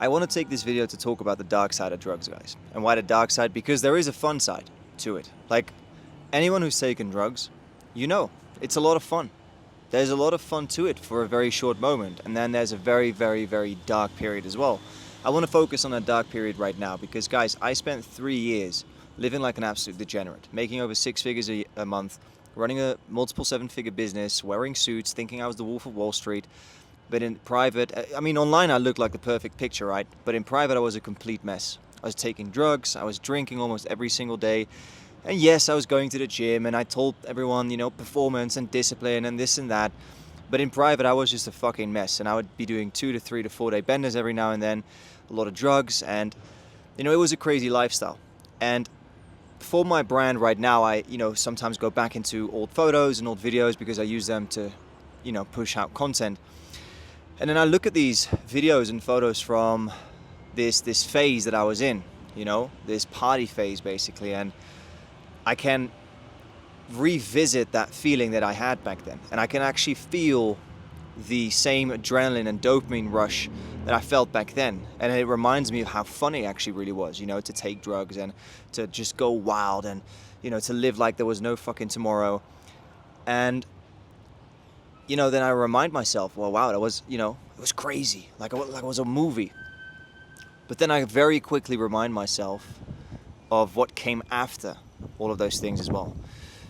I want to take this video to talk about the dark side of drugs, guys. And why the dark side? Because there is a fun side to it. Like, anyone who's taken drugs, you know, it's a lot of fun. There's a lot of fun to it for a very short moment, and then there's a very, very, very dark period as well. I want to focus on that dark period right now because, guys, I spent 3 years living like an absolute degenerate, making over 6 figures a month, running a multiple 7-figure business, wearing suits, thinking I was the Wolf of Wall Street. But in private, I mean, online I looked like the perfect picture, right? But in private I was a complete mess. I was taking drugs, I was drinking almost every single day. And yes, I was going to the gym and I told everyone, you know, performance and discipline and this and that. But in private I was just a fucking mess, and I would be doing 2 to 3 to 4 day benders every now and then, a lot of drugs, and, you know, it was a crazy lifestyle. And for my brand right now, I, you know, sometimes go back into old photos and old videos because I use them to, you know, push out content. And then I look at these videos and photos from this phase that I was in, you know, this party phase basically, and I can revisit that feeling that I had back then, and I can actually feel the same adrenaline and dopamine rush that I felt back then. And it reminds me of how fun it actually really was, you know, to take drugs and to just go wild and, you know, to live like there was no fucking tomorrow. And you know, then I remind myself, well, wow, that was, you know, it was crazy, like it was a movie. But then I very quickly remind myself of what came after all of those things as well.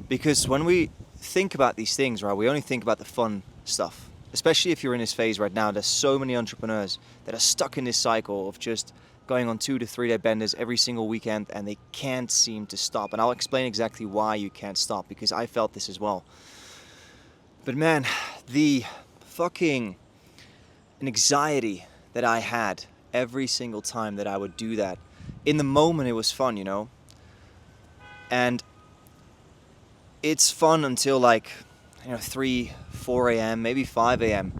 Because when we think about these things, right, we only think about the fun stuff. Especially if you're in this phase right now, there's so many entrepreneurs that are stuck in this cycle of just going on 2 to 3 day benders every single weekend, and they can't seem to stop. And I'll explain exactly why you can't stop, because I felt this as well. But man, the fucking anxiety that I had every single time that I would do that. In the moment, it was fun, you know? And it's fun until like, you know, 3, 4 a.m., maybe 5 a.m.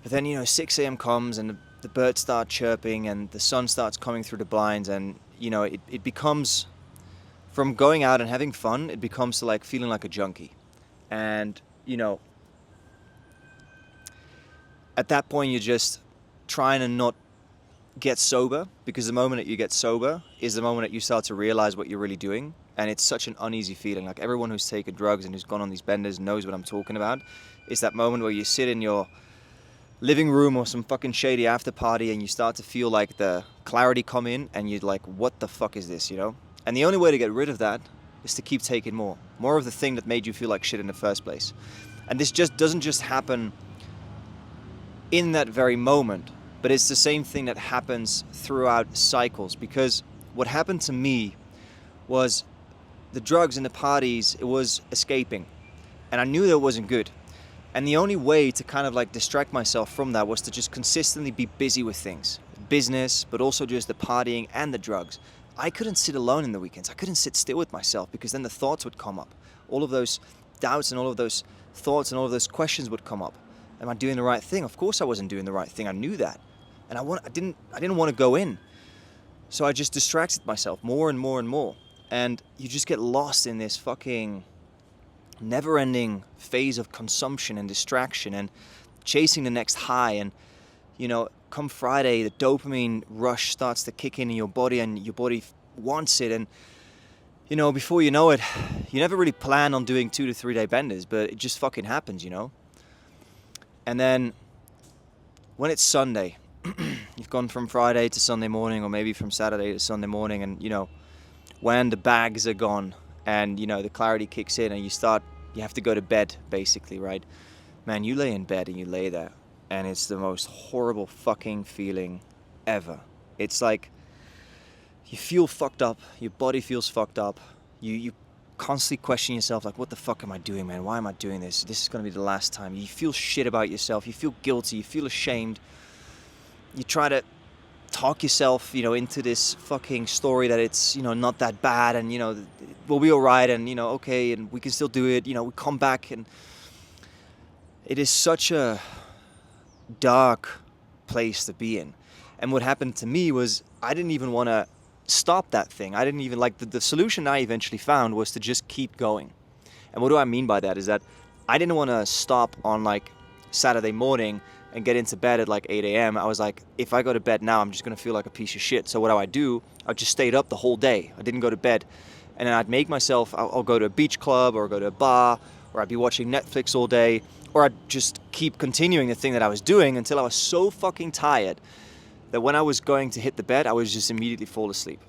But then, you know, 6 a.m. comes and the birds start chirping and the sun starts coming through the blinds, and, you know, it becomes, from going out and having fun, it becomes to like feeling like a junkie. And you know, at that point you're just trying to not get sober, because the moment that you get sober is the moment that you start to realize what you're really doing. And it's such an uneasy feeling. Like, everyone who's taken drugs and who's gone on these benders knows what I'm talking about. It's that moment where you sit in your living room or some fucking shady after party and you start to feel like the clarity come in, and you're like, what the fuck is this, you know? And the only way to get rid of that is to keep taking more of the thing that made you feel like shit in the first place. And this just doesn't just happen in that very moment, but it's the same thing that happens throughout cycles. Because what happened to me was the drugs and the parties, it was escaping, and I knew that it wasn't good. And the only way to kind of like distract myself from that was to just consistently be busy with things, business, but also just the partying and the drugs. I couldn't sit alone in the weekends. I couldn't sit still with myself, because then the thoughts would come up. All of those doubts and all of those thoughts and all of those questions would come up. Am I doing the right thing? Of course I wasn't doing the right thing. I knew that. And I didn't want to go in. So I just distracted myself more and more and more. And you just get lost in this fucking never-ending phase of consumption and distraction and chasing the next high. And, you know, come Friday, the dopamine rush starts to kick in your body, and your body wants it. And, you know, before you know it, you never really plan on doing 2 to 3 day benders, but it just fucking happens, you know? And then when it's Sunday, you've gone from Friday to Sunday morning, or maybe from Saturday to Sunday morning, and, you know, when the bags are gone and, you know, the clarity kicks in and you have to go to bed, basically, right? Man, you lay in bed and you lay there, and it's the most horrible fucking feeling ever. It's like you feel fucked up, your body feels fucked up, you constantly question yourself, like, what the fuck am I doing, man? Why am I doing this? This is going to be the last time. You feel shit about yourself, you feel guilty, you feel ashamed. You try to talk yourself, you know, into this fucking story that it's, you know, not that bad, and, you know, we'll be all right, and, you know, okay, and we can still do it, you know, we come back. And it is such a dark place to be in. And what happened to me was I didn't even want to stop that thing. I didn't even, like, the solution I eventually found was to just keep going. And what do I mean by that is that I didn't want to stop on, like, Saturday morning and get into bed at like 8 a.m., I was like, if I go to bed now, I'm just going to feel like a piece of shit. So what do? I just stayed up the whole day. I didn't go to bed. And then I'd make myself, I'll go to a beach club or go to a bar, or I'd be watching Netflix all day, or I'd just keep continuing the thing that I was doing until I was so fucking tired that when I was going to hit the bed, I was just immediately fall asleep.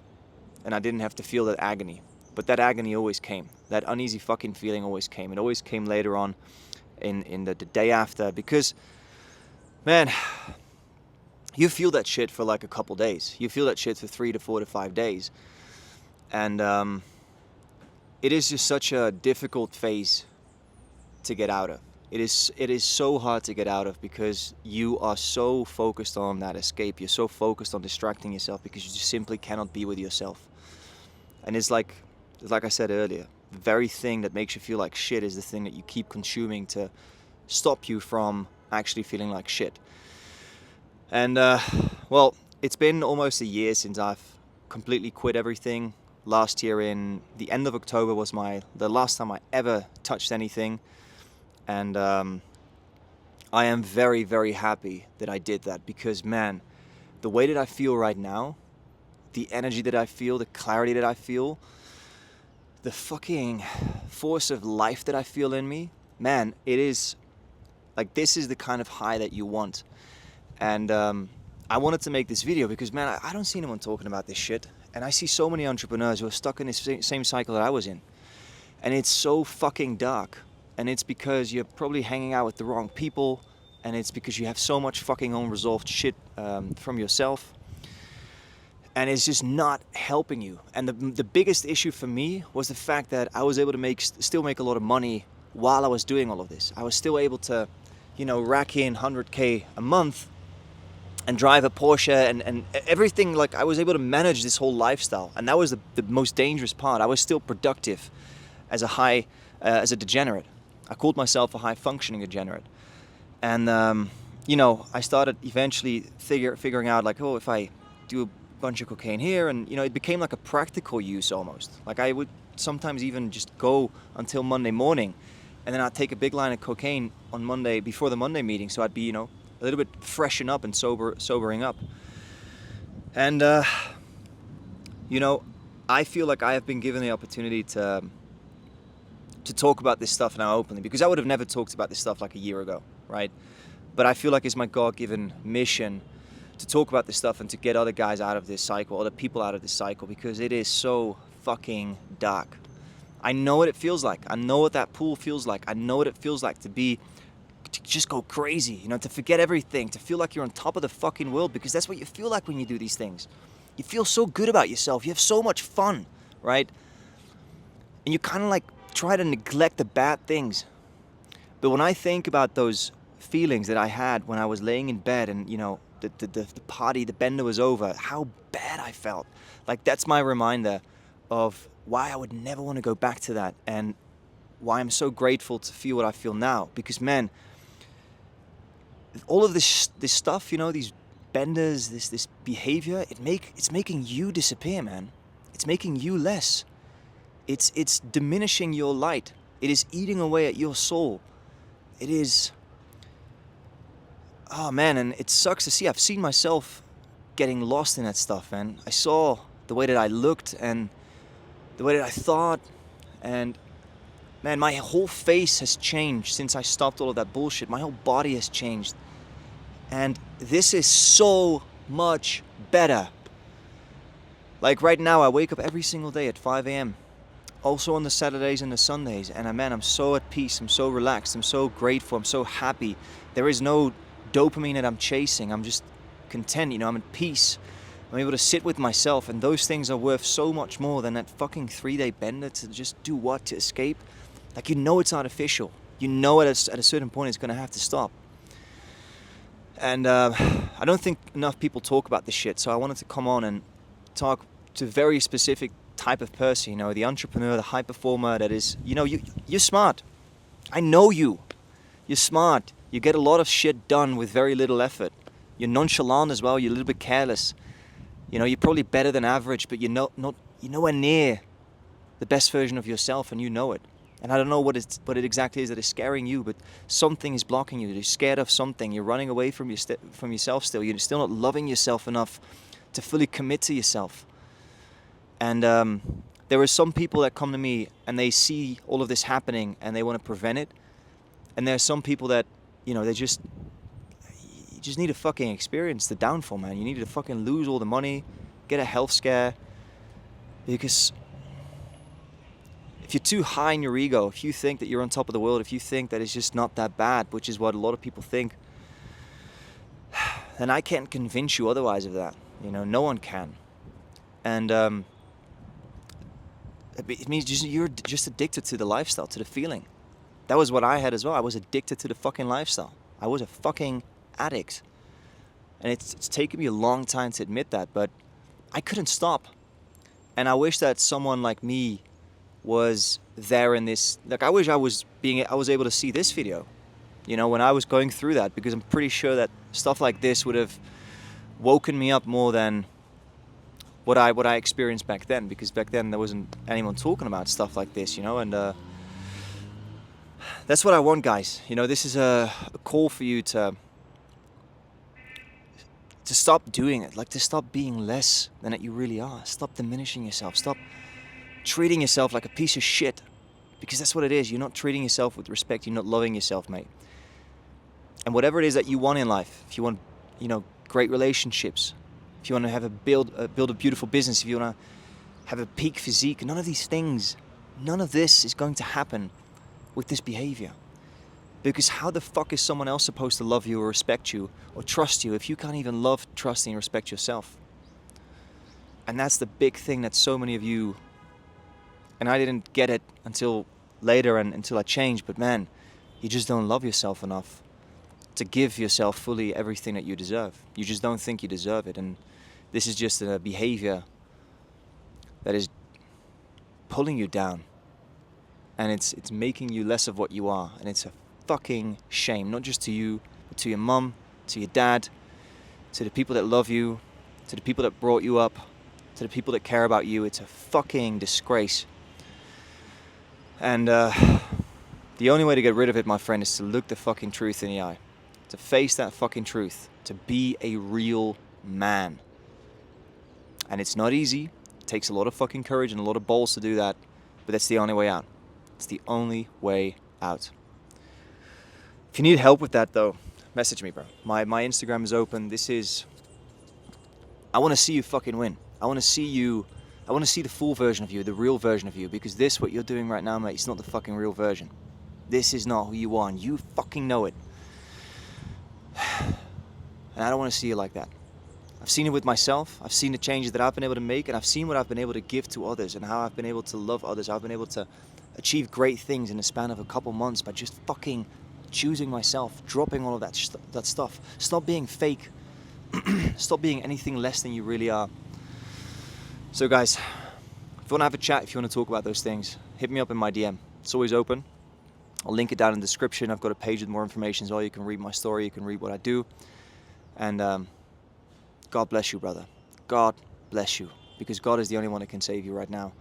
And I didn't have to feel that agony. But that agony always came. That uneasy fucking feeling always came. It always came later on in the day after, because, man, you feel that shit for like a couple days. You feel that shit for 3 to 4 to 5 days. And it is just such a difficult phase to get out of. It is so hard to get out of because you are so focused on that escape. You're so focused on distracting yourself because you just simply cannot be with yourself. And it's like I said earlier, the very thing that makes you feel like shit is the thing that you keep consuming to stop you from actually feeling like shit. And well, it's been almost a year since I've completely quit everything. Last year in the end of October was the last time I ever touched anything. And I am very, very happy that I did that because, man, the way that I feel right now, the energy that I feel, the clarity that I feel, the fucking force of life that I feel in me, man, it is like, this is the kind of high that you want. And I wanted to make this video because, man, I don't see anyone talking about this shit. And I see so many entrepreneurs who are stuck in this same cycle that I was in. And it's so fucking dark. And it's because you're probably hanging out with the wrong people. And it's because you have so much fucking unresolved shit from yourself. And it's just not helping you. And the biggest issue for me was the fact that I was able to still make a lot of money while I was doing all of this. I was still able to, rack in 100K a month and drive a Porsche and everything. Like, I was able to manage this whole lifestyle. And that was the most dangerous part. I was still productive as a degenerate. I called myself a high-functioning degenerate. And, I started eventually figuring out, like, if I do a bunch of cocaine here, and, it became like a practical use almost. Like, I would sometimes even just go until Monday morning, and then I'd take a big line of cocaine on Monday before the Monday meeting, so I'd be, a little bit freshen up and sobering up. And, I feel like I have been given the opportunity to talk about this stuff now openly, because I would have never talked about this stuff like a year ago, right? But I feel like it's my God-given mission to talk about this stuff and to get other guys out of this cycle, other people out of this cycle, because it is so fucking dark. I know what it feels like. I know what that pool feels like. I know what it feels like to just go crazy, to forget everything, to feel like you're on top of the fucking world, because that's what you feel like when you do these things. You feel so good about yourself. You have so much fun, right? And you kind of like try to neglect the bad things. But when I think about those feelings that I had when I was laying in bed and, the party, the bender was over, how bad I felt. Like, that's my reminder of why I would never want to go back to that, and why I'm so grateful to feel what I feel now. Because, man, all of this stuff, these benders, this behavior, it's making you disappear, man. It's making you less. It's diminishing your light. It is eating away at your soul. It is... Oh, man, and it sucks to see. I've seen myself getting lost in that stuff, man. I saw the way that I looked and the way that I thought. And, man, my whole face has changed since I stopped all of that bullshit. My whole body has changed. And this is so much better. Like, right now, I wake up every single day at 5 a.m. Also on the Saturdays and the Sundays. And, man, I'm so at peace. I'm so relaxed. I'm so grateful. I'm so happy. There is no dopamine that I'm chasing. I'm just content, I'm at peace. I'm able to sit with myself, and those things are worth so much more than that fucking 3-day bender to just do what? To escape? Like, it's artificial. At a certain point it's going to have to stop. And I don't think enough people talk about this shit, so I wanted to come on and talk to a very specific type of person, the entrepreneur, the high performer that is, you're smart. I know you. You're smart. You get a lot of shit done with very little effort. You're nonchalant as well. You're a little bit careless. You're probably better than average, but you're nowhere near the best version of yourself, and you know it. And I don't know what it exactly is that is scaring you, but something is blocking you. You're scared of something. You're running away from yourself still. You're still not loving yourself enough to fully commit to yourself. And there are some people that come to me and they see all of this happening and they want to prevent it. And there are some people that, you just need to fucking experience the downfall, man. You need to fucking lose all the money, get a health scare, because if you're too high in your ego, if you think that you're on top of the world, if you think that it's just not that bad, which is what a lot of people think, then I can't convince you otherwise of that. No one can. And it means you're just addicted to the lifestyle, to the feeling. That was what I had as well. I was addicted to the fucking lifestyle. I was a fucking addict. And it's taken me a long time to admit that, but I couldn't stop. And I wish that someone like me was there in this. Like, I wish I was able to see this video, when I was going through that, because I'm pretty sure that stuff like this would have woken me up more than what I experienced back then, because back then there wasn't anyone talking about stuff like this, and that's what I want, guys. This is a call for you to stop doing it, like to stop being less than that you really are. Stop diminishing yourself. Stop treating yourself like a piece of shit, because that's what it is. You're not treating yourself with respect. You're not loving yourself, mate. And whatever it is that you want in life, if you want, great relationships, if you want to build a beautiful business, if you want to have a peak physique, none of this is going to happen with this behavior. Because how the fuck is someone else supposed to love you or respect you or trust you if you can't even love, trust, and respect yourself? And that's the big thing that so many of you, and I didn't get it until later and until I changed, but man, you just don't love yourself enough to give yourself fully everything that you deserve. You just don't think you deserve it. And this is just a behavior that is pulling you down. And it's making you less of what you are. And it's a fucking shame, not just to you, but to your mum, to your dad, to the people that love you, to the people that brought you up, to the people that care about you. It's a fucking disgrace. And the only way to get rid of it, my friend, is to look the fucking truth in the eye. To face that fucking truth. To be a real man. And it's not easy. It takes a lot of fucking courage and a lot of balls to do that. But that's the only way out. It's the only way out. If you need help with that, though, message me, bro. My Instagram is open. I want to see you fucking win. I want to see the full version of you, the real version of you, because what you're doing right now, mate, it's not the fucking real version. This is not who you are, and you fucking know it. And I don't want to see you like that. I've seen it with myself. I've seen the changes that I've been able to make, and I've seen what I've been able to give to others and how I've been able to love others. I've been able to achieve great things in the span of a couple months by just fucking choosing myself, dropping all of that stuff. Stop being fake. Stop being anything less than you really are. So guys, if you want to have a chat, if you want to talk about those things, hit me up in my DM. It's always open. I'll link it down in the description. I've got a page with more information as well. You can read my story. You can read what I do. And God bless you, brother. God bless you. Because God is the only one that can save you right now.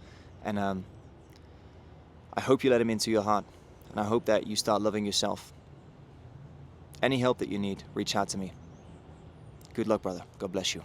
And I hope you let him into your heart. And I hope that you start loving yourself. Any help that you need, reach out to me. Good luck, brother. God bless you.